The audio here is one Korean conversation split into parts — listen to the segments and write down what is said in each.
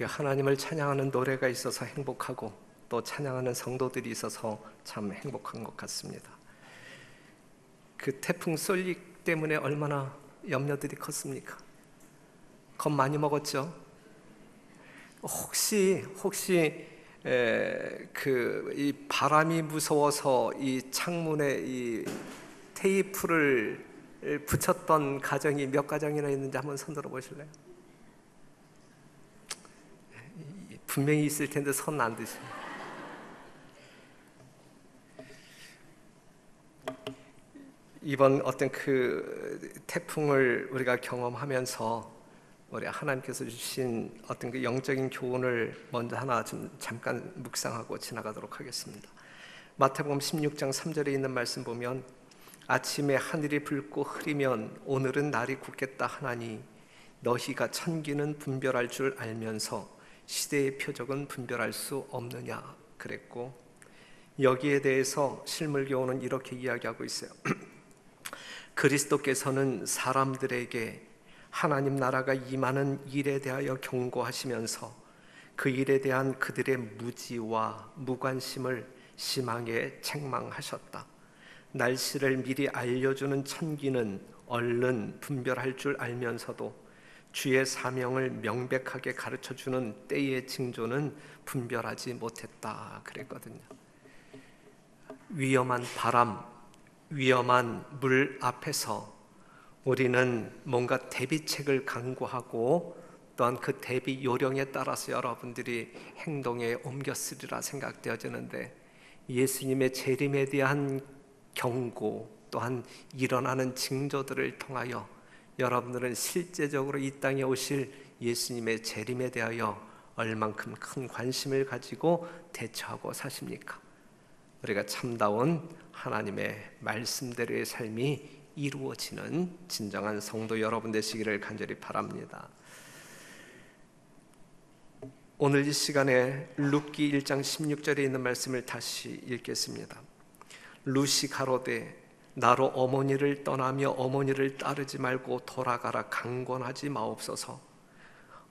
그 하나님을 찬양하는 노래가 있어서 행복하고 또 찬양하는 성도들이 있어서 참 행복한 것 같습니다. 그 태풍 쏠릭 때문에 얼마나 염려들이 컸습니까? 겁 많이 먹었죠. 혹시 이 바람이 무서워서 이 창문에 이 테이프를 붙였던 가정이 몇 가정이나 있는지 한번 손들어 보실래요? 분명히 있을 텐데 손 안 드시네. 이번 어떤 그 태풍을 우리가 경험하면서 우리 하나님께서 주신 어떤 그 영적인 교훈을 먼저 하나 좀 잠깐 묵상하고 지나가도록 하겠습니다. 마태복음 16장 3절에 있는 말씀 보면 아침에 하늘이 붉고 흐리면 오늘은 날이 굳겠다 하나니 너희가 천기는 분별할 줄 알면서 시대의 표적은 분별할 수 없느냐 그랬고, 여기에 대해서 실물교훈은 이렇게 이야기하고 있어요. 그리스도께서는 사람들에게 하나님 나라가 임하는 일에 대하여 경고하시면서 그 일에 대한 그들의 무지와 무관심을 심하게 책망하셨다. 날씨를 미리 알려주는 천기는 얼른 분별할 줄 알면서도 주의 사명을 명백하게 가르쳐주는 때의 징조는 분별하지 못했다 그랬거든요. 위험한 바람, 위험한 물 앞에서 우리는 뭔가 대비책을 강구하고 또한 그 대비 요령에 따라서 여러분들이 행동에 옮겼으리라 생각되어지는데, 예수님의 재림에 대한 경고 또한 일어나는 징조들을 통하여 여러분들은 실제적으로 이 땅에 오실 예수님의 재림에 대하여 얼만큼 큰 관심을 가지고 대처하고 사십니까? 우리가 참다운 하나님의 말씀대로의 삶이 이루어지는 진정한 성도 여러분 되시기를 간절히 바랍니다. 오늘 이 시간에 룻기 1장 16절에 있는 말씀을 다시 읽겠습니다. 룻이 가로되 나로 어머니를 떠나며 어머니를 따르지 말고 돌아가라 강권하지 마옵소서.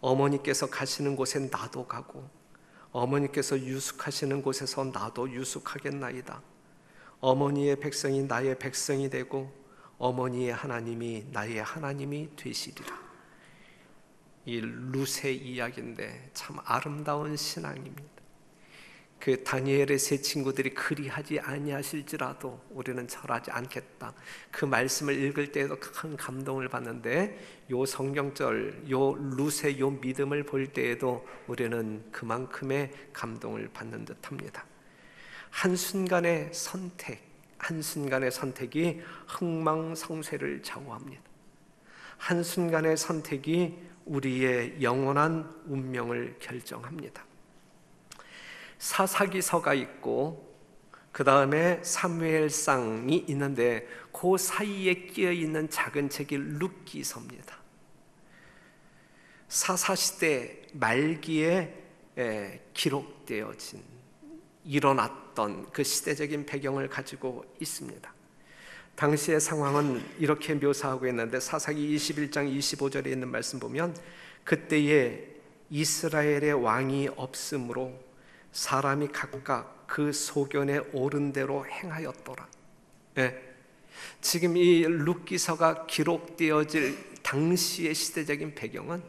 어머니께서 가시는 곳에 나도 가고 어머니께서 유숙하시는 곳에서 나도 유숙하겠나이다. 어머니의 백성이 나의 백성이 되고 어머니의 하나님이 나의 하나님이 되시리라. 이 룻의 이야기인데 참 아름다운 신앙입니다. 그 다니엘의 세 친구들이 그리하지 아니하실지라도 우리는 절하지 않겠다, 그 말씀을 읽을 때에도 큰 감동을 받는데, 요 성경절, 요 룻의 요 믿음을 볼 때에도 우리는 그만큼의 감동을 받는 듯합니다. 한순간의 선택이 흥망성쇠를 좌우합니다. 한순간의 선택이 우리의 영원한 운명을 결정합니다. 사사기서가 있고 그 다음에 사무엘상이 있는데 그 사이에 끼어있는 작은 책이 룻기서입니다. 사사시대 말기에 기록되어진 일어났던 그 시대적인 배경을 가지고 있습니다. 당시의 상황은 이렇게 묘사하고 있는데, 사사기 21장 25절에 있는 말씀 보면 그때에 이스라엘의 왕이 없으므로 사람이 각각 그 소견에 오른 대로 행하였더라. 지금 이 룻기서가 기록되어질 당시의 시대적인 배경은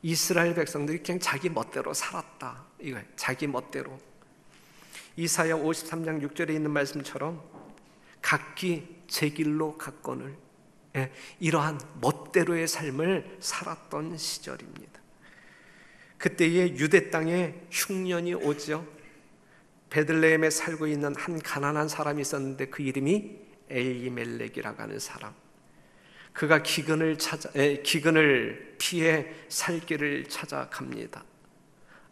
이스라엘 백성들이 그냥 자기 멋대로 살았다, 이거예요. 자기 멋대로. 이사야 53장 6절에 있는 말씀처럼 각기 제 길로 갔거늘, 이러한 멋대로의 삶을 살았던 시절입니다. 그때에 유대 땅에 흉년이 오죠. 베들레헴에 살고 있는 한 가난한 사람이 있었는데 그 이름이 엘리멜렉이라고 하는 사람. 그가 기근을 피해 살 길을 찾아갑니다.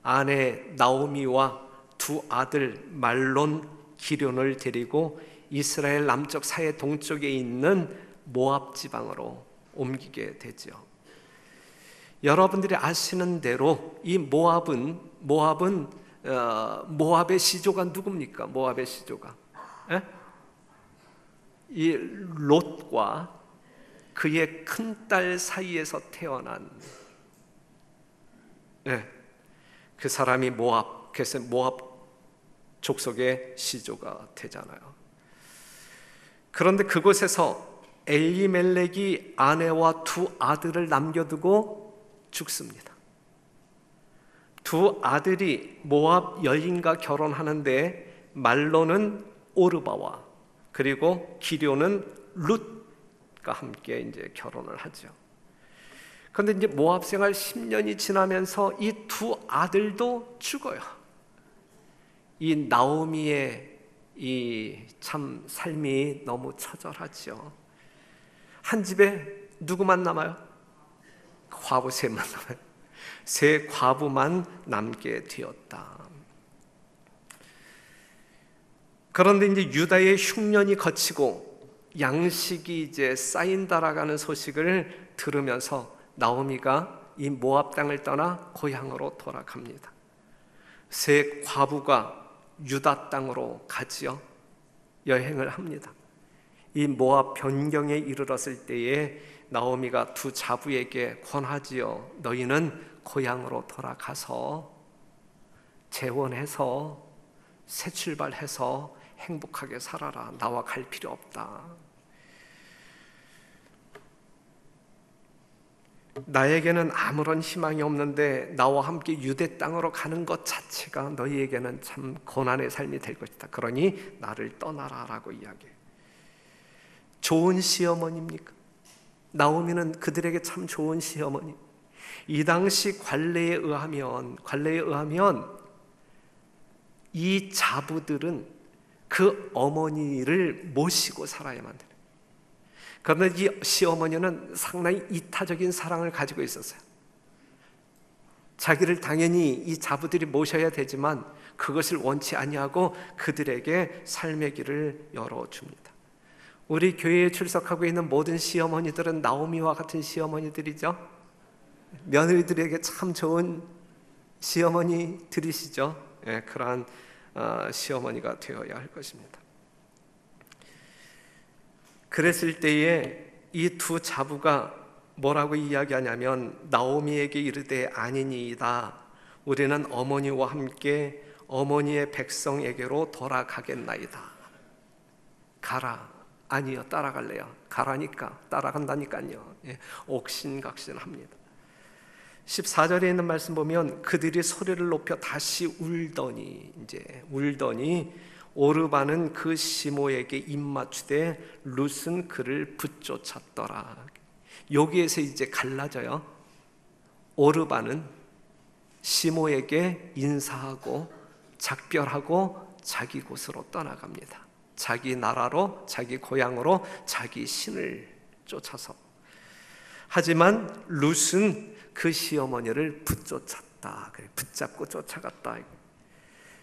아내 나오미와 두 아들 말론, 기럐을 데리고 이스라엘 남쪽 사해 동쪽에 있는 모압 지방으로 옮기게 되죠. 여러분들이 아시는 대로 이 모압은 모압의 시조가 누굽니까? 모압의 시조가 이 롯과 그의 큰딸 사이에서 태어난 그 사람이 모압, 그래서 모압 족속의 시조가 되잖아요. 그런데 그곳에서 엘리멜렉이 아내와 두 아들을 남겨두고 죽습니다. 두 아들이 모압 여인과 결혼하는데 말로는 오르바와 그리고 기료는 룻과 함께 이제 결혼을 하죠. 그런데 이제 모압 생활 10년이 지나면서 이 두 아들도 죽어요. 이 나오미의 이 참 삶이 너무 처절하죠. 한 집에 누구만 남아요? 과부 셋만 남아요. 세 과부만 남게 되었다. 그런데 이제 유다의 흉년이 거치고 양식이 이제 쌓인다라는 소식을 들으면서 나오미가 이 모압 땅을 떠나 고향으로 돌아갑니다. 세 과부가 유다 땅으로 가지요. 여행을 합니다. 이 모압 변경에 이르렀을 때에 나오미가 두 자부에게 권하지요. 너희는 고향으로 돌아가서 재혼해서 새 출발해서 행복하게 살아라. 나와 갈 필요 없다. 나에게는 아무런 희망이 없는데 나와 함께 유대 땅으로 가는 것 자체가 너희에게는 참 고난의 삶이 될 것이다. 그러니 나를 떠나라 라고 이야기해요. 좋은 시어머니입니까? 나오미는 그들에게 참 좋은 시어머니. 이 당시 관례에 의하면 이 자부들은 그 어머니를 모시고 살아야만 돼요. 그런데 이 시어머니는 상당히 이타적인 사랑을 가지고 있었어요. 자기를 당연히 이 자부들이 모셔야 되지만 그것을 원치 아니하고 그들에게 삶의 길을 열어줍니다. 우리 교회에 출석하고 있는 모든 시어머니들은 나오미와 같은 시어머니들이죠. 며느리들에게 참 좋은 시어머니들이시죠. 예, 그러한 시어머니가 되어야 할 것입니다. 그랬을 때에 이 두 자부가 뭐라고 이야기하냐면 나오미에게 이르되 아니니이다. 우리는 어머니와 함께 어머니의 백성에게로 돌아가겠나이다. 가라. 아니요, 따라갈래요. 가라니까 따라간다니까요. 예, 옥신각신합니다. 14절에 있는 말씀 보면 그들이 소리를 높여 다시 울더니 오르바는 그 시모에게 입맞추되 룻은 그를 붙쫓았더라. 여기에서 이제 갈라져요. 오르바는 시모에게 인사하고 작별하고 자기 곳으로 떠나갑니다. 자기 나라로, 자기 고향으로, 자기 신을 쫓아서. 하지만 룻은 그 시어머니를 붙잡고 쫓아갔다.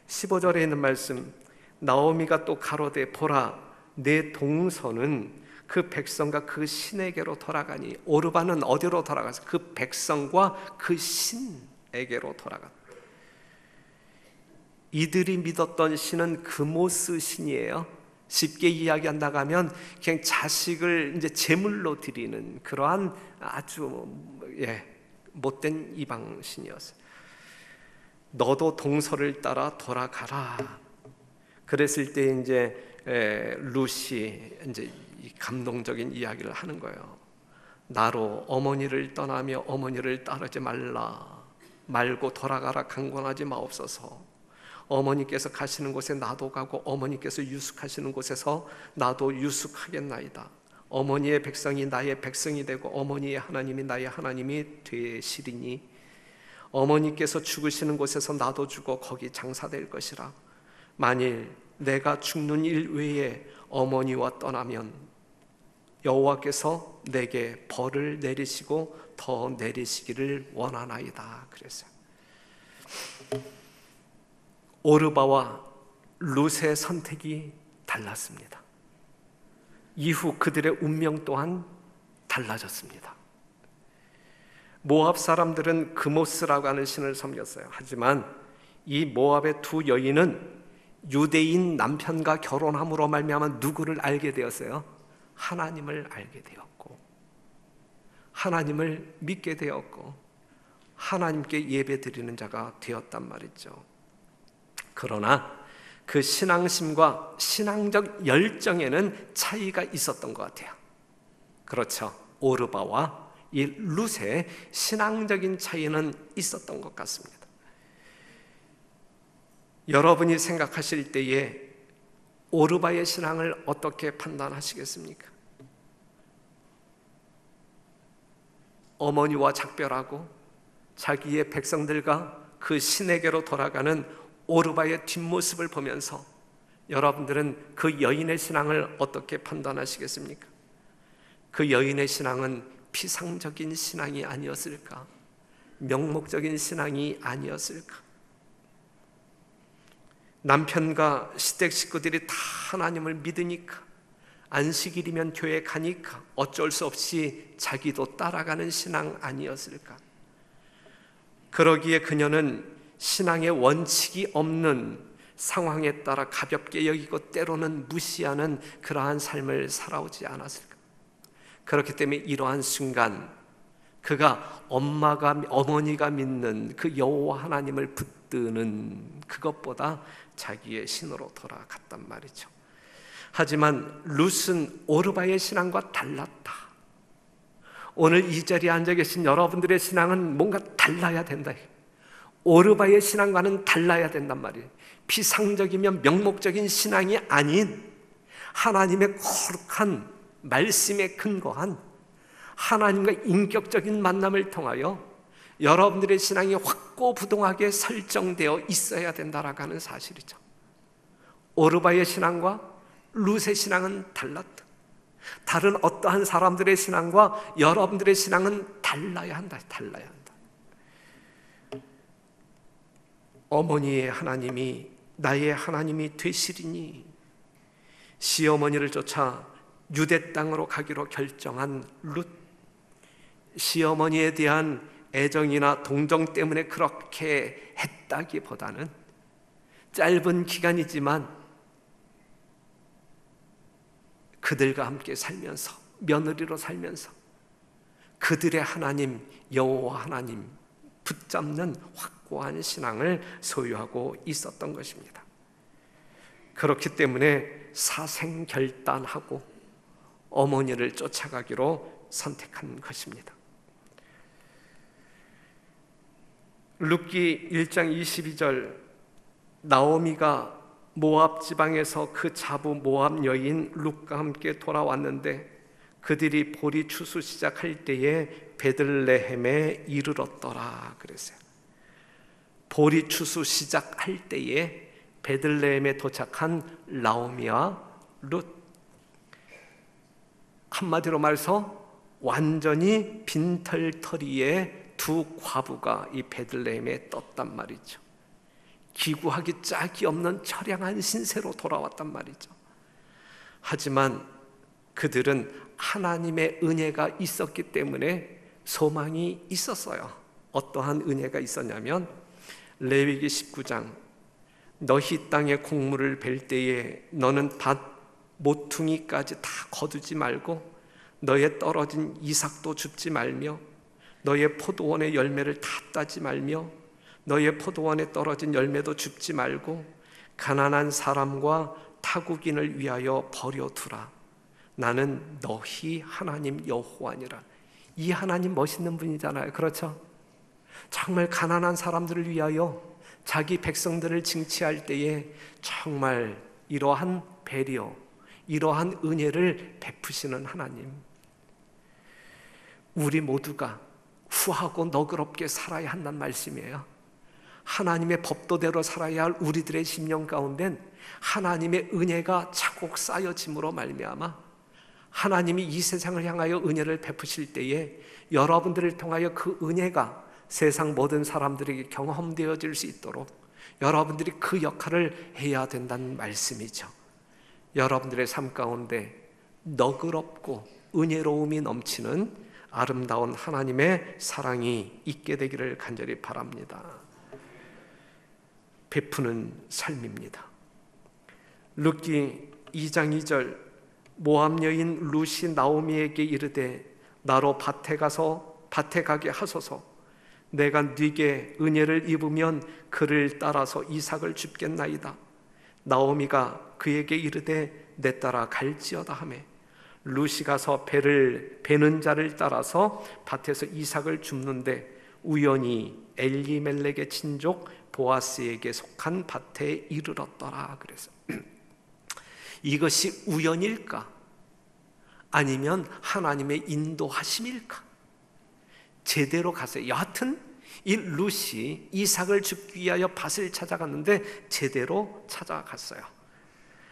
15절에 있는 말씀, 나오미가 또 가로되 보라 내 동서는 그 백성과 그 신에게로 돌아가니. 오르바는 어디로 돌아가서 그 백성과 그 신에게로 돌아갔다. 이들이 믿었던 신은 그모스 신이에요. 쉽게 이야기한다고 하면 그냥 자식을 이제 제물로 드리는 그러한 아주 못된 이방신이었어요. 너도 동서를 따라 돌아가라. 그랬을 때 이제 룻이 이제 감동적인 이야기를 하는 거예요. 나로 어머니를 떠나며 어머니를 따르지 말고 돌아가라 강권하지 마옵소서. 어머니께서 가시는 곳에 나도 가고 어머니께서 유숙하시는 곳에서 나도 유숙하겠나이다. 어머니의 백성이 나의 백성이 되고 어머니의 하나님이 나의 하나님이 되시리니 어머니께서 죽으시는 곳에서 나도 죽어 거기 장사될 것이라. 만일 내가 죽는 일 외에 어머니와 떠나면 여호와께서 내게 벌을 내리시고 더 내리시기를 원하나이다. 그랬어요. 오르바와 룻의 선택이 달랐습니다. 이후 그들의 운명 또한 달라졌습니다. 모압 사람들은 그모스라고 하는 신을 섬겼어요. 하지만 이 모압의 두 여인은 유대인 남편과 결혼함으로 말미암아 누구를 알게 되었어요? 하나님을 알게 되었고 하나님을 믿게 되었고 하나님께 예배드리는 자가 되었단 말이죠. 그러나 그 신앙심과 신앙적 열정에는 차이가 있었던 것 같아요. 그렇죠. 오르바와 이 룻의 신앙적인 차이는 있었던 것 같습니다. 여러분이 생각하실 때에 오르바의 신앙을 어떻게 판단하시겠습니까? 어머니와 작별하고 자기의 백성들과 그 신에게로 돌아가는 오르바의 뒷모습을 보면서 여러분들은 그 여인의 신앙을 어떻게 판단하시겠습니까? 그 여인의 신앙은 피상적인 신앙이 아니었을까? 명목적인 신앙이 아니었을까? 남편과 시댁 식구들이 다 하나님을 믿으니까, 안식일이면 교회 가니까 어쩔 수 없이 자기도 따라가는 신앙 아니었을까? 그러기에 그녀는 신앙의 원칙이 없는 상황에 따라 가볍게 여기고 때로는 무시하는 그러한 삶을 살아오지 않았을까? 그렇기 때문에 이러한 순간 그가 어머니가 믿는 그 여호와 하나님을 붙드는 그것보다 자기의 신으로 돌아갔단 말이죠. 하지만 룻은 오르바의 신앙과 달랐다. 오늘 이 자리에 앉아 계신 여러분들의 신앙은 뭔가 달라야 된다. 오르바의 신앙과는 달라야 된단 말이에요. 피상적이며 명목적인 신앙이 아닌 하나님의 거룩한 말씀에 근거한 하나님과 인격적인 만남을 통하여 여러분들의 신앙이 확고부동하게 설정되어 있어야 된다라고 하는 사실이죠. 오르바의 신앙과 룻의 신앙은 달랐다. 다른 어떠한 사람들의 신앙과 여러분들의 신앙은 달라야 한다. 달라야 한다. 어머니의 하나님이 나의 하나님이 되시리니, 시어머니를 쫓아 유대 땅으로 가기로 결정한 룻, 시어머니에 대한 애정이나 동정 때문에 그렇게 했다기보다는 짧은 기간이지만 그들과 함께 살면서, 며느리로 살면서 그들의 하나님 여호와 하나님 붙잡는 확고한 신앙을 소유하고 있었던 것입니다. 그렇기 때문에 사생결단하고 어머니를 쫓아가기로 선택한 것입니다. 룻기 1장 22절, 나오미가 모압 지방에서 그 자부 모압 여인 룻과 함께 돌아왔는데 그들이 보리 추수 시작할 때에 베들레헴에 이르렀더라 그랬어요. 보리 추수 시작할 때에 베들레헴에 도착한 나오미와 룻, 한마디로 말해서 완전히 빈털터리의 두 과부가 이 베들레헴에 떴단 말이죠. 기구하기 짝이 없는 처량한 신세로 돌아왔단 말이죠. 하지만 그들은 하나님의 은혜가 있었기 때문에 소망이 있었어요. 어떠한 은혜가 있었냐면 레위기 19장, 너희 땅의 곡물을 벨 때에 너는 밭 모퉁이까지 다 거두지 말고 너의 떨어진 이삭도 줍지 말며 너의 포도원의 열매를 다 따지 말며 너의 포도원에 떨어진 열매도 줍지 말고 가난한 사람과 타국인을 위하여 버려두라. 나는 너희 하나님 여호와니라. 이 하나님 멋있는 분이잖아요. 그렇죠? 정말 가난한 사람들을 위하여 자기 백성들을 징치할 때에 정말 이러한 배려, 이러한 은혜를 베푸시는 하나님. 우리 모두가 후하고 너그럽게 살아야 한다는 말씀이에요. 하나님의 법도대로 살아야 할 우리들의 심령 가운데는 하나님의 은혜가 차곡 쌓여짐으로 말미암아 하나님이 이 세상을 향하여 은혜를 베푸실 때에 여러분들을 통하여 그 은혜가 세상 모든 사람들에게 경험되어질 수 있도록 여러분들이 그 역할을 해야 된다는 말씀이죠. 여러분들의 삶 가운데 너그럽고 은혜로움이 넘치는 아름다운 하나님의 사랑이 있게 되기를 간절히 바랍니다. 베푸는 삶입니다. 룻기 2장 2절, 모압 여인 룻이 나오미에게 이르되 나로 밭에 가게 하소서. 내가 네게 은혜를 입으면 그를 따라서 이삭을 줍겠나이다. 나오미가 그에게 이르되 내 따라 갈지어다 하매 룻이 가서 베는 자를 따라서 밭에서 이삭을 줍는데 우연히 엘리멜렉의 친족 보아스에게 속한 밭에 이르렀더라. 그래서 이것이 우연일까? 아니면 하나님의 인도하심일까? 제대로 갔어요. 여하튼 이 룻이 이삭을 줍기 위하여 밭을 찾아갔는데 제대로 찾아갔어요.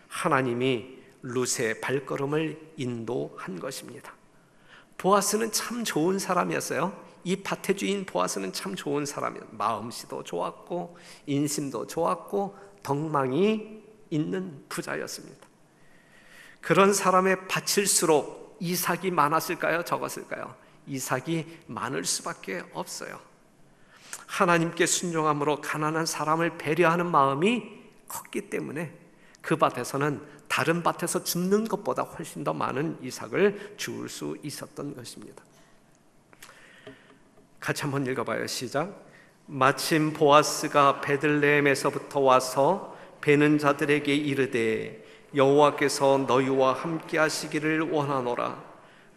하나님이 룻의 발걸음을 인도한 것입니다. 보아스는 참 좋은 사람이었어요. 이 밭의 주인 보아스는 참 좋은 사람이었어요. 마음씨도 좋았고 인심도 좋았고 덕망이 있는 부자였습니다. 그런 사람의 밭일수록 이삭이 많았을까요? 적었을까요? 이삭이 많을 수밖에 없어요. 하나님께 순종함으로 가난한 사람을 배려하는 마음이 컸기 때문에 그 밭에서는 다른 밭에서 줍는 것보다 훨씬 더 많은 이삭을 주울 수 있었던 것입니다. 같이 한번 읽어봐요. 시작. 마침 보아스가 베들레헴에서부터 와서 베는 자들에게 이르되 여호와께서 너희와 함께 하시기를 원하노라.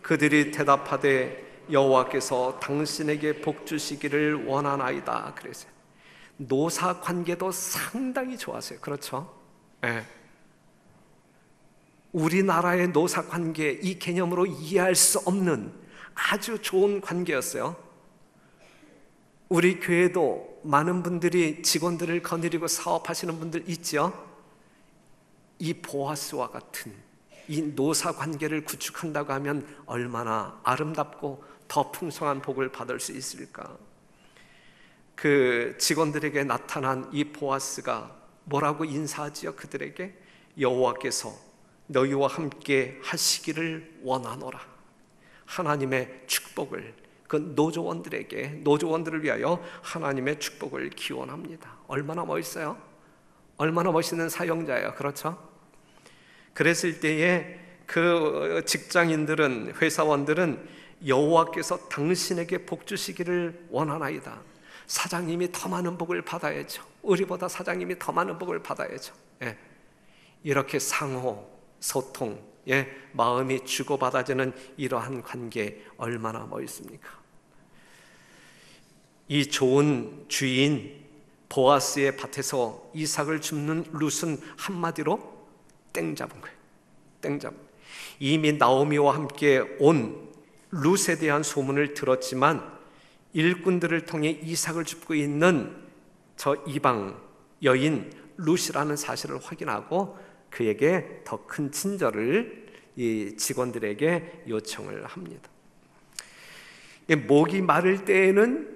그들이 대답하되 여호와께서 당신에게 복 주시기를 원하나이다. 그랬어요. 노사 관계도 상당히 좋았어요. 그렇죠? 네. 우리나라의 노사 관계, 이 개념으로 이해할 수 없는 아주 좋은 관계였어요. 우리 교회도 많은 분들이 직원들을 거느리고 사업하시는 분들 있죠? 이 보아스와 같은 이 노사 관계를 구축한다고 하면 얼마나 아름답고 더 풍성한 복을 받을 수 있을까? 그 직원들에게 나타난 이 보아스가 뭐라고 인사하지요? 그들에게 여호와께서 너희와 함께 하시기를 원하노라. 하나님의 축복을 그 노조원들을 위하여 하나님의 축복을 기원합니다. 얼마나 멋있어요? 얼마나 멋있는 사역자예요. 그렇죠? 그랬을 때에 그 직장인들은, 회사원들은 여호와께서 당신에게 복 주시기를 원하나이다. 사장님이 더 많은 복을 받아야죠. 우리보다 사장님이 더 많은 복을 받아야죠. 예. 이렇게 상호 소통, 마음이 주고받아주는 이러한 관계 얼마나 멋있습니까? 이 좋은 주인 보아스의 밭에서 이삭을 줍는 룻은 한마디로 땡 잡은 거예요. 땡 잡은. 이미 나오미와 함께 온 룻에 대한 소문을 들었지만 일꾼들을 통해 이삭을 줍고 있는 저 이방 여인 룻이라는 사실을 확인하고 그에게 더 큰 친절을 이 직원들에게 요청을 합니다. 목이 마를 때에는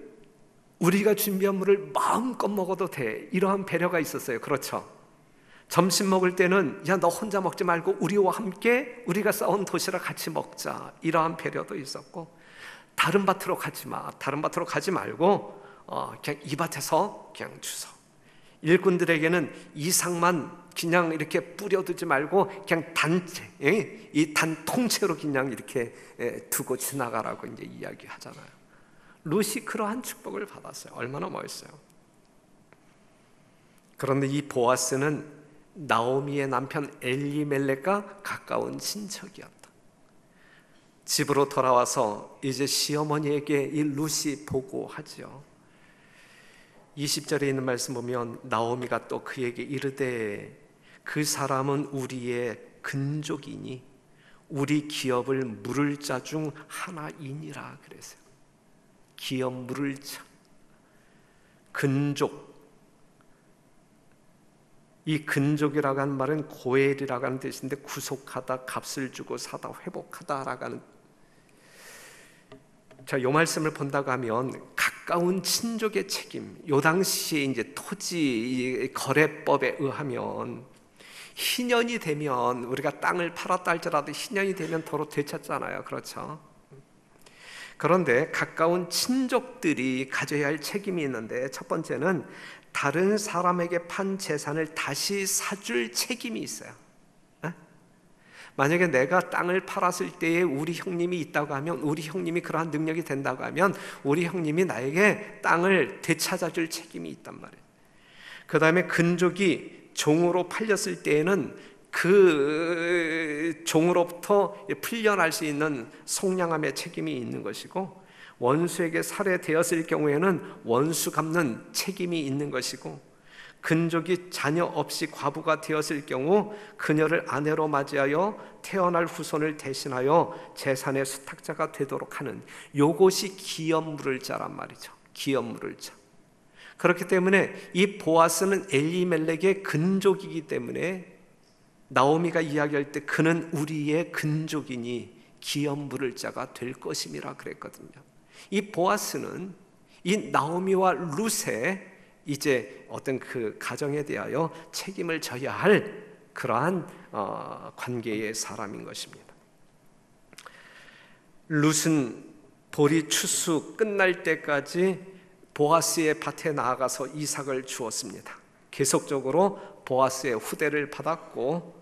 우리가 준비한 물을 마음껏 먹어도 돼, 이러한 배려가 있었어요. 그렇죠? 점심 먹을 때는 야, 너 혼자 먹지 말고 우리와 함께 우리가 싸온 도시락 같이 먹자, 이러한 배려도 있었고, 다른 밭으로 가지 마, 다른 밭으로 가지 말고 그냥 이 밭에서 그냥 주워. 일꾼들에게는 이삭만 그냥 이렇게 뿌려두지 말고 그냥 단체, 이 단통째로 그냥 이렇게 두고 지나가라고 이제 이야기하잖아요. 룻이 그러한 축복을 받았어요. 얼마나 멋있어요. 그런데 이 보아스는 나오미의 남편 엘리멜렉과 가까운 친척이었다. 집으로 돌아와서 이제 시어머니에게 이 룻이 보고하죠. 20절에 있는 말씀 보면 나오미가 또 그에게 이르되 그 사람은 우리의 근족이니 우리 기업을 물을 자 중 하나이니라 그랬어요. 기업 물을 자, 근족. 이 근족이라고 하는 말은 고엘이라고 하는 뜻인데 구속하다, 값을 주고 사다, 회복하다라고 하는. 자, 이 말씀을 본다고 하면 가까운 친족의 책임, 요 당시에 이제 토지 거래법에 의하면 희년이 되면, 우리가 땅을 팔았다 할지라도 희년이 되면 도로 되찾잖아요. 그렇죠? 그런데 가까운 친족들이 가져야 할 책임이 있는데, 첫 번째는 다른 사람에게 판 재산을 다시 사줄 책임이 있어요. 만약에 내가 땅을 팔았을 때에 우리 형님이 있다고 하면, 우리 형님이 그러한 능력이 된다고 하면 우리 형님이 나에게 땅을 되찾아줄 책임이 있단 말이에요. 그 다음에 근족이 종으로 팔렸을 때에는 그 종으로부터 풀려날 수 있는 속량함의 책임이 있는 것이고, 원수에게 살해되었을 경우에는 원수 갚는 책임이 있는 것이고, 근족이 자녀 없이 과부가 되었을 경우 그녀를 아내로 맞이하여 태어날 후손을 대신하여 재산의 수탁자가 되도록 하는, 요것이 기업 물을 자란 말이죠. 기업 물을 자. 그렇기 때문에 이 보아스는 엘리멜렉의 근족이기 때문에 나오미가 이야기할 때 그는 우리의 근족이니 기업 물을 자가 될 것임이라 그랬거든요. 이 보아스는 이 나오미와 룻의 이제 어떤 그 가정에 대하여 책임을 져야 할 그러한 관계의 사람인 것입니다. 룻은 보리 추수 끝날 때까지 보아스의 밭에 나아가서 이삭을 주었습니다. 계속적으로 보아스의 후대를 받았고,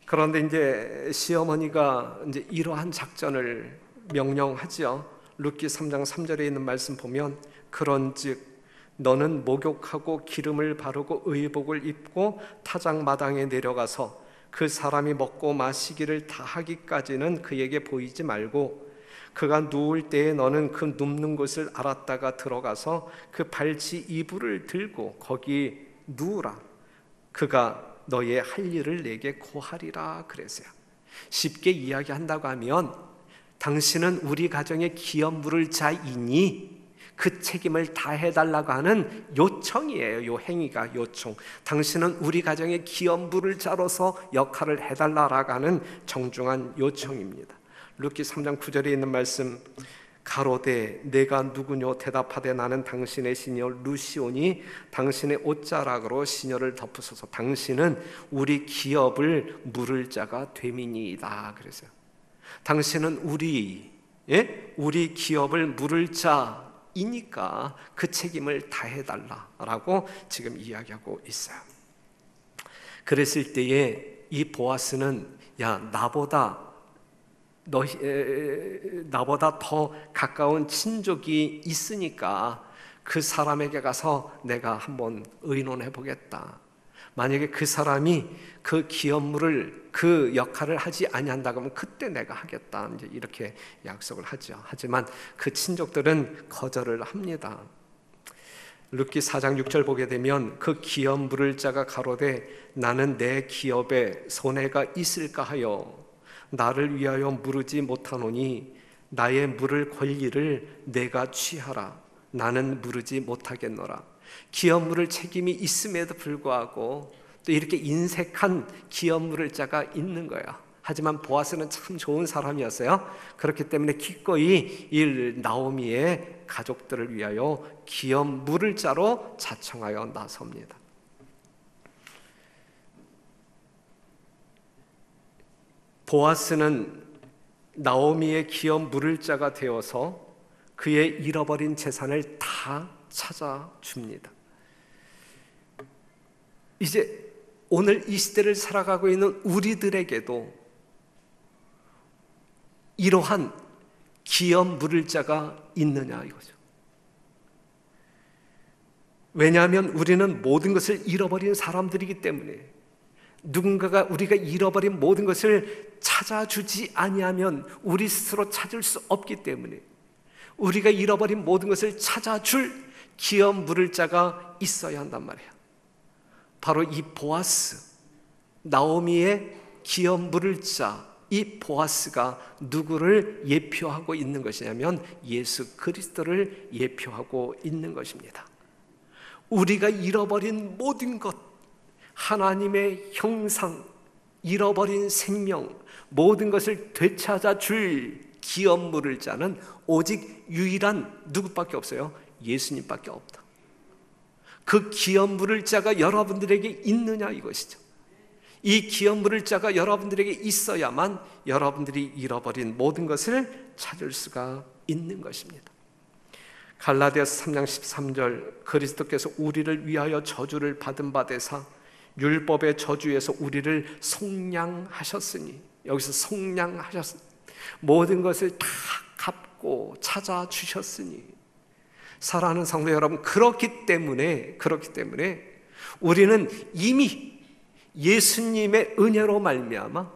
그런데 이제 시어머니가 이제 이러한 작전을 명령하죠. 룻기 3장 3절에 있는 말씀 보면, 그런즉 너는 목욕하고 기름을 바르고 의복을 입고 타작마당에 내려가서 그 사람이 먹고 마시기를 다 하기까지는 그에게 보이지 말고, 그가 누울 때에 너는 그 눕는 곳을 알았다가 들어가서 그 발치 이불을 들고 거기 누우라. 그가 너의 할 일을 내게 고하리라 그랬어요. 쉽게 이야기한다고 하면, 당신은 우리 가정의 기업 물을 자이니 그 책임을 다해달라고 하는 요청이에요. 요 행위가 요청. 당신은 우리 가정의 기업 물을 자로서 역할을 해달라고 하는 정중한 요청입니다. 룻기 3장 9절에 있는 말씀, 가로되 내가 누구뇨 대답하되 나는 당신의 시녀 루시오니 당신의 옷자락으로 시녀를 덮으소서. 당신은 우리 기업을 물을 자가 됨이니이다 그랬어요. 당신은 우리 기업을 물을 자이니까 그 책임을 다해달라라고 지금 이야기하고 있어요. 그랬을 때에 이 보아스는, 야, 나보다 더 가까운 친족이 있으니까 그 사람에게 가서 내가 한번 의논해 보겠다. 만약에 그 사람이 그 기업물을, 그 역할을 하지 아니한다고 하면 그때 내가 하겠다, 이제 이렇게 약속을 하죠. 하지만 그 친족들은 거절을 합니다. 룻기 4장 6절 보게 되면, 그 기업 물을 자가 가로되 나는 내 기업에 손해가 있을까 하여 나를 위하여 물으지 못하노니 나의 물을 권리를 내가 취하라. 나는 물으지 못하겠노라. 기업 물을 책임이 있음에도 불구하고 또 이렇게 인색한 기업 물을 자가 있는 거예요. 하지만 보아스는 참 좋은 사람이었어요. 그렇기 때문에 기꺼이 이 나오미의 가족들을 위하여 기업 물을 자로 자청하여 나섭니다. 보아스는 나오미의 기업 물을 자가 되어서 그의 잃어버린 재산을 다 찾아줍니다. 이제 오늘 이 시대를 살아가고 있는 우리들에게도 이러한 기업 물을 자가 있느냐 이거죠. 왜냐하면 우리는 모든 것을 잃어버린 사람들이기 때문에, 누군가가 우리가 잃어버린 모든 것을 찾아주지 아니하면 우리 스스로 찾을 수 없기 때문에 우리가 잃어버린 모든 것을 찾아줄 기업 물을 자가 있어야 한단 말이에요. 바로 이 보아스, 나오미의 기업 물을 자, 이 보아스가 누구를 예표하고 있는 것이냐면 예수 그리스도를 예표하고 있는 것입니다. 우리가 잃어버린 모든 것, 하나님의 형상, 잃어버린 생명, 모든 것을 되찾아 줄 기업 물을 자는 오직 유일한 누구밖에 없어요? 예수님밖에 없다. 그 기업 물을 자가 여러분들에게 있느냐 이것이죠. 이 기업 물을 자가 여러분들에게 있어야만 여러분들이 잃어버린 모든 것을 찾을 수가 있는 것입니다. 갈라디아서 3장 13절, 그리스도께서 우리를 위하여 저주를 받은 바 되사 율법의 저주에서 우리를 속량하셨으니, 여기서 속량하셨으니 모든 것을 다 갚고 찾아주셨으니, 사랑하는 성도 여러분, 그렇기 때문에 우리는 이미 예수님의 은혜로 말미암아,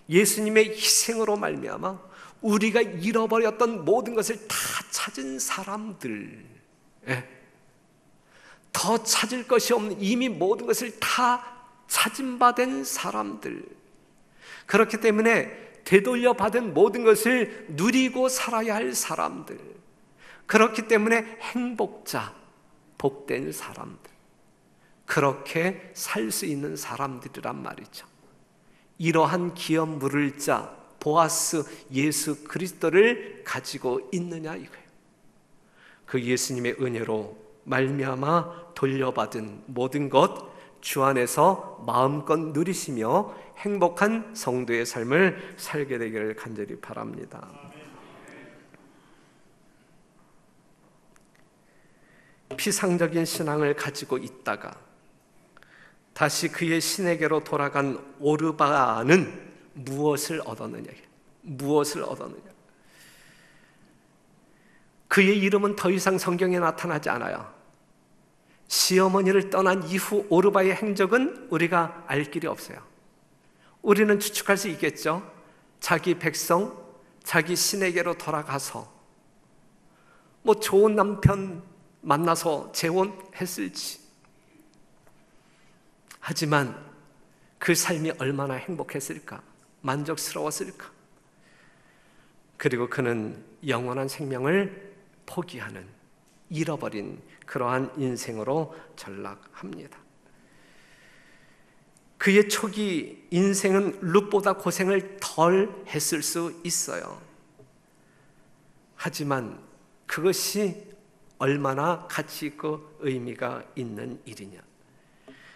예수님의 희생으로 말미암아 우리가 잃어버렸던 모든 것을 다 찾은 사람들, 더 찾을 것이 없는, 이미 모든 것을 다 찾은 바 된 사람들, 그렇기 때문에 되돌려 받은 모든 것을 누리고 살아야 할 사람들, 그렇기 때문에 행복자, 복된 사람들, 그렇게 살 수 있는 사람들이란 말이죠. 이러한 기업 물을 자 보아스 예수 그리스도를 가지고 있느냐 이거예요. 그 예수님의 은혜로 말미암아 돌려받은 모든 것 주 안에서 마음껏 누리시며 행복한 성도의 삶을 살게 되기를 간절히 바랍니다. 피상적인 신앙을 가지고 있다가 다시 그의 신에게로 돌아간 오르바는 무엇을 얻었느냐? 무엇을 얻었느냐? 그의 이름은 더 이상 성경에 나타나지 않아요. 시어머니를 떠난 이후 오르바의 행적은 우리가 알 길이 없어요. 우리는 추측할 수 있겠죠. 자기 백성, 자기 신에게로 돌아가서 좋은 남편 만나서 재혼했을지. 하지만 그 삶이 얼마나 행복했을까, 만족스러웠을까. 그리고 그는 영원한 생명을 포기하는, 잃어버린 그러한 인생으로 전락합니다. 그의 초기 인생은 룻보다 고생을 덜 했을 수 있어요. 하지만 그것이 얼마나 가치 있고 의미가 있는 일이냐.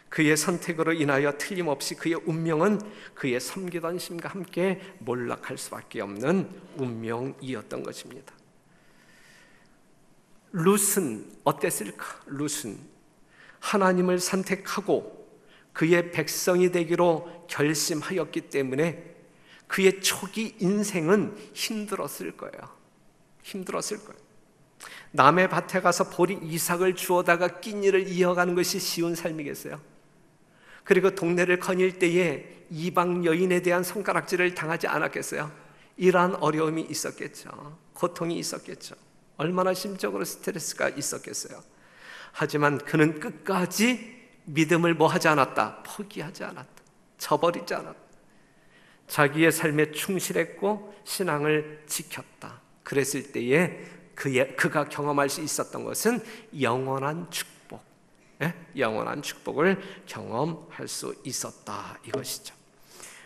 그의 선택으로 인하여 틀림없이 그의 운명은 그의 섬기던 신과 함께 몰락할 수밖에 없는 운명이었던 것입니다. 룻은 어땠을까? 룻은 하나님을 선택하고 그의 백성이 되기로 결심하였기 때문에 그의 초기 인생은 힘들었을 거예요. 힘들었을 거예요. 남의 밭에 가서 보리 이삭을 주워다가 끼니를 이어가는 것이 쉬운 삶이겠어요? 그리고 동네를 거닐 때에 이방 여인에 대한 손가락질을 당하지 않았겠어요? 이러한 어려움이 있었겠죠. 고통이 있었겠죠. 얼마나 심적으로 스트레스가 있었겠어요. 하지만 그는 끝까지 믿음을 하지 않았다. 포기하지 않았다. 저버리지 않았다. 자기의 삶에 충실했고 신앙을 지켰다. 그랬을 때에 그가 경험할 수 있었던 것은 영원한 축복, 영원한 축복을 경험할 수 있었다, 이것이죠.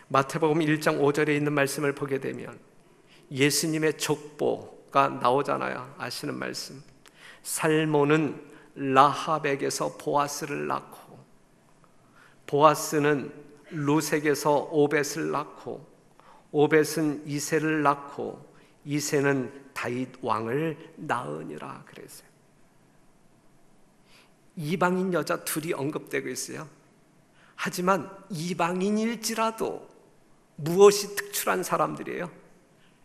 마태복음 1장 5절에 있는 말씀을 보게 되면 예수님의 족보가 나오잖아요. 아시는 말씀. 살모는 라합에게서 보아스를 낳고, 보아스는 룻에게서 오벳을 낳고, 오벳은 이새를 낳고, 이새는 다윗 왕을 낳으니라 그랬어요. 이방인 여자 둘이 언급되고 있어요. 하지만 이방인일지라도 무엇이 특출한 사람들이에요?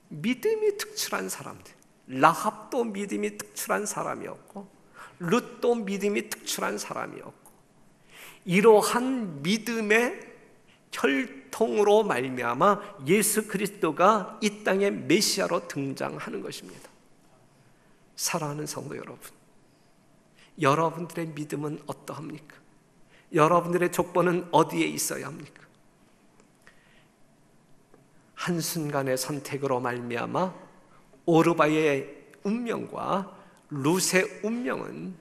믿음이 특출한 사람들. 라합도 믿음이 특출한 사람이었고, 룻도 믿음이 특출한 사람이었고, 이러한 믿음의 혈통으로 말미암아 예수 그리스도가 이 땅의 메시아로 등장하는 것입니다. 사랑하는 성도 여러분, 여러분들의 믿음은 어떠합니까? 여러분들의 족보는 어디에 있어야 합니까? 한순간의 선택으로 말미암아 오르바의 운명과 룻의 운명은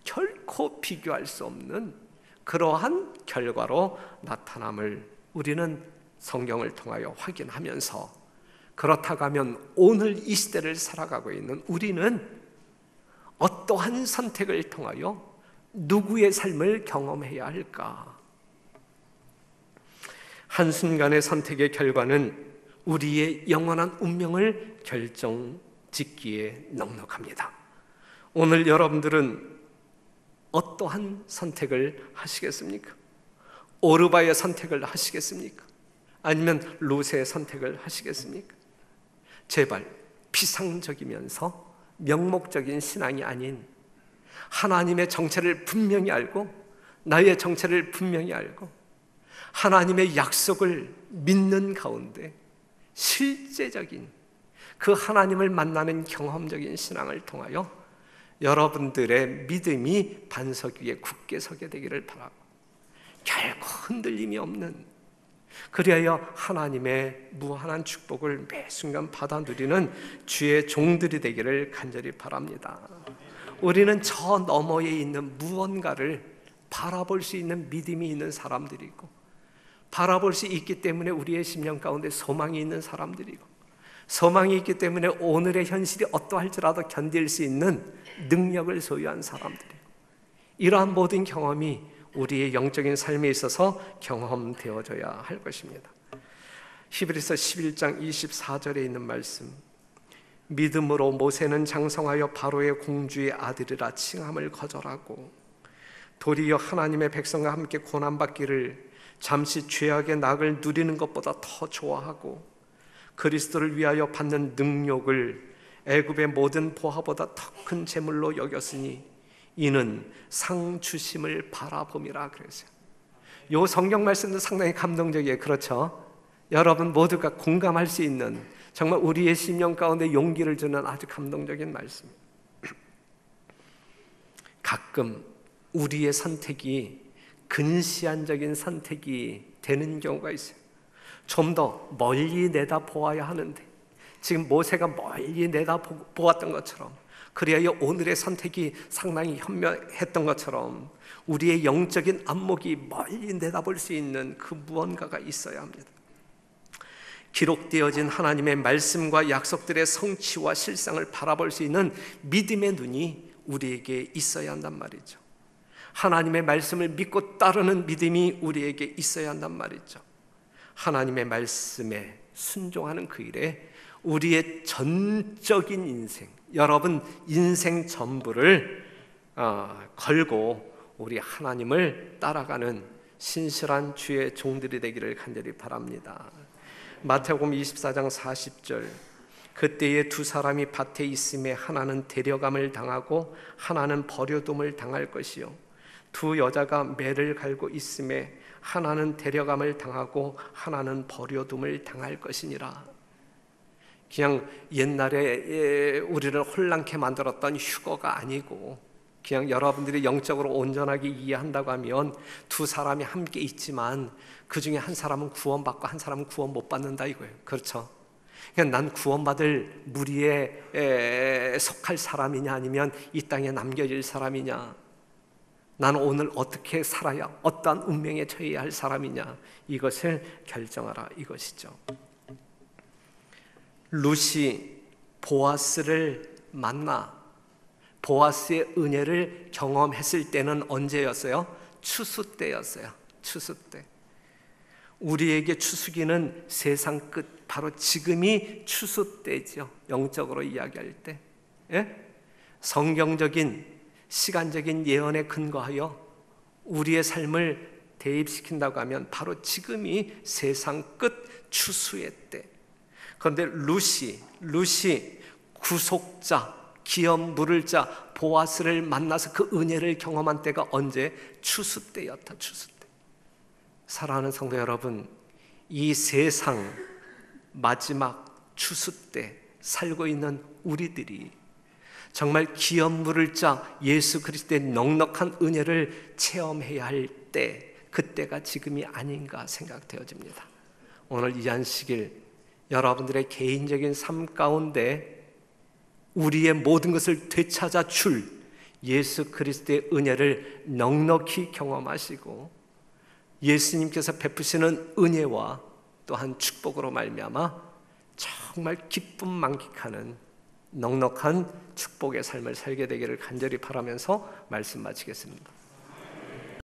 결코 비교할 수 없는 그러한 결과로 나타남을 우리는 성경을 통하여 확인하면서, 그렇다고 하면 오늘 이 시대를 살아가고 있는 우리는 어떠한 선택을 통하여 누구의 삶을 경험해야 할까? 한순간의 선택의 결과는 우리의 영원한 운명을 결정짓기에 넉넉합니다. 오늘 여러분들은 어떠한 선택을 하시겠습니까? 오르바의 선택을 하시겠습니까? 아니면 룻의 선택을 하시겠습니까? 제발 피상적이면서 명목적인 신앙이 아닌 하나님의 정체를 분명히 알고 나의 정체를 분명히 알고 하나님의 약속을 믿는 가운데 실제적인 그 하나님을 만나는 경험적인 신앙을 통하여 여러분들의 믿음이 반석 위에 굳게 서게 되기를 바라고, 결코 흔들림이 없는, 그리하여 하나님의 무한한 축복을 매 순간 받아 누리는 주의 종들이 되기를 간절히 바랍니다. 우리는 저 너머에 있는 무언가를 바라볼 수 있는 믿음이 있는 사람들이고, 바라볼 수 있기 때문에 우리의 심령 가운데 소망이 있는 사람들이고, 소망이 있기 때문에 오늘의 현실이 어떠할지라도 견딜 수 있는 능력을 소유한 사람들이고, 이러한 모든 경험이 우리의 영적인 삶에 있어서 경험되어져야 할 것입니다. 히브리서 11장 24절에 있는 말씀, 믿음으로 모세는 장성하여 바로의 공주의 아들이라 칭함을 거절하고 도리어 하나님의 백성과 함께 고난받기를 잠시 죄악의 낙을 누리는 것보다 더 좋아하고 그리스도를 위하여 받는 능욕을 애굽의 모든 보화보다 더 큰 재물로 여겼으니 이는 상 주심을 바라봄이라 그랬어요. 이 성경 말씀도 상당히 감동적이에요. 그렇죠? 여러분 모두가 공감할 수 있는, 정말 우리의 심령 가운데 용기를 주는 아주 감동적인 말씀입니다. 가끔 우리의 선택이 근시안적인 선택이 되는 경우가 있어요. 좀 더 멀리 내다보아야 하는데 지금 모세가 멀리 내다보았던 것처럼, 그리하여 오늘의 선택이 상당히 현명했던 것처럼 우리의 영적인 안목이 멀리 내다볼 수 있는 그 무언가가 있어야 합니다. 기록되어진 하나님의 말씀과 약속들의 성취와 실상을 바라볼 수 있는 믿음의 눈이 우리에게 있어야 한단 말이죠. 하나님의 말씀을 믿고 따르는 믿음이 우리에게 있어야 한단 말이죠. 하나님의 말씀에 순종하는 그 일에 우리의 전적인 인생, 여러분 인생 전부를 걸고 우리 하나님을 따라가는 신실한 주의 종들이 되기를 간절히 바랍니다. 마태복음 24장 40절, 그때에 두 사람이 밭에 있음에 하나는 데려감을 당하고 하나는 버려둠을 당할 것이요 두 여자가 매를 갈고 있음에 하나는 데려감을 당하고 하나는 버려둠을 당할 것이니라. 그냥 옛날에 우리를 혼란케 만들었던 휴거가 아니고, 그냥 여러분들이 영적으로 온전하게 이해한다고 하면 두 사람이 함께 있지만 그 중에 한 사람은 구원받고 한 사람은 구원 못 받는다 이거예요. 그렇죠? 그냥 난 구원받을 무리에 속할 사람이냐 아니면 이 땅에 남겨질 사람이냐, 나는 오늘 어떻게 살아야 어떠한 운명에 처해야 할 사람이냐, 이것을 결정하라 이것이죠. 룻이 보아스를 만나 보아스의 은혜를 경험했을 때는 언제였어요? 추수 때였어요. 추수 때. 우리에게 추수기는 세상 끝, 바로 지금이 추수 때죠. 영적으로 이야기할 때. 예? 성경적인 시간적인 예언에 근거하여 우리의 삶을 대입시킨다고 하면 바로 지금이 세상 끝 추수의 때. 그런데 룻이 구속자, 기업 물을 자 보아스를 만나서 그 은혜를 경험한 때가 언제? 추수 때였다. 추수 때. 사랑하는 성도 여러분, 이 세상 마지막 추수 때 살고 있는 우리들이 정말 기업 물을 자 예수 그리스도의 넉넉한 은혜를 체험해야 할 때, 그때가 지금이 아닌가 생각되어집니다. 오늘 이 안식일 여러분들의 개인적인 삶 가운데 우리의 모든 것을 되찾아 줄 예수 그리스도의 은혜를 넉넉히 경험하시고 예수님께서 베푸시는 은혜와 또한 축복으로 말미암아 정말 기쁨 만끽하는 넉넉한 축복의 삶을 살게 되기를 간절히 바라면서 말씀 마치겠습니다.